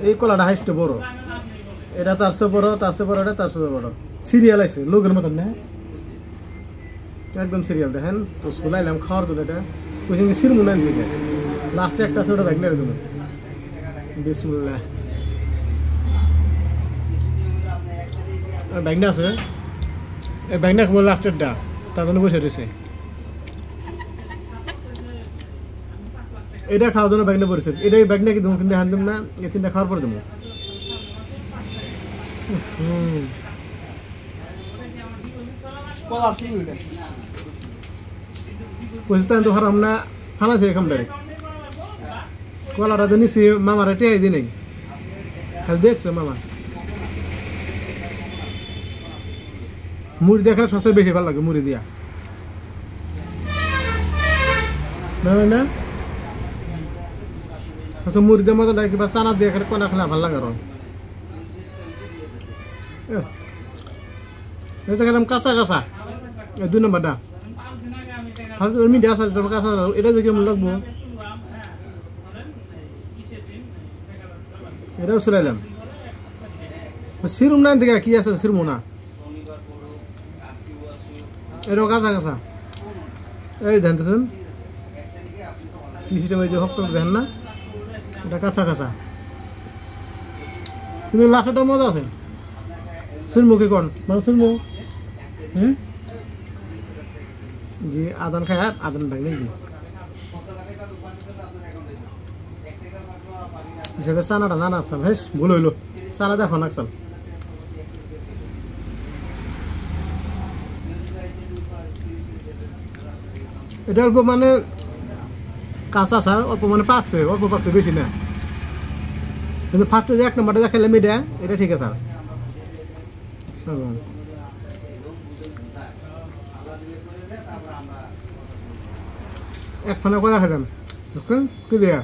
এই কলাটা হাইস্ট বড়, এটা তার চেয়ে বড়, তার চেয়ে বড়, এটা তার চেয়ে বড়। সিরিয়াল আছে লোকের মতন না, একদম সিরিয়াল। দেখেন তো শুলাইলাম খাওয়ার তো এটা কইছেন যে সিরমুনান দিকে লাস্টে একটা ছোট ব্যাগ নিয়ে দেবো। বিসমিল্লাহ। আর ব্যাগনা আছে, এই ব্যাগনা কেবল লাস্টেরটা, তার জন্য বসে রয়েছে। এটা খাওয়ার জন্য ব্যাগনা পড়েছে, এটাই ব্যাগনা কি দেবো, কিন্তু হ্যান্ড দেব না, এই তিনটা খাওয়ার পরে দেবো। বুঝতেন তো হারাম না, খানা থেকে খাম ডাইরেক্ট। কলাটা তো নিশ্চয়ই মামার টেয়াই দিই নেই, খালি দেখছে মামা। মুড়ি দেখার সবচেয়ে বেশি ভালো লাগে, মুড়ি দিয়া না আচ্ছা। মুড়ি দিয়ে মজা লাগে, কিংবা চানা দিয়ে খেলে কলা খেলা ভালো লাগে। আর এটা খেলাম কাঁচা কাঁচা, 2 নম্বরটা মিডিয়া আছে, কাঁচা এটা যে কেমন লাগবো, এটাও চলাইলাম। সিরুম না দিকে কি আছে, সিরমো না, এটাও কাঁচা কাঁচা। এই ধ্যান তো কি সিস্টেম হয়েছে, ভক্ত দেখেন না, এটা কাঁচা কাঁচা, কিন্তু লাস্টটা মজা আছে। সিরমো কি কন মানে সিরমো জি আদান খায়, আদান ভাগ নাকি হিসেবে চানাটা না নাকসাল। হেস ভুল হইলো, চানা দেখো নাকসাল। এটা অল্প মানে কাঁচা স্যার, অল্প মানে পাকছে, অল্প পাকছে, বেশি না। কিন্তু ফার্স্টে যে 1 নম্বরটা দেখালাম এটা ঠিক আছে স্যার। এক ফানা করে খেলাম, কি দেয়া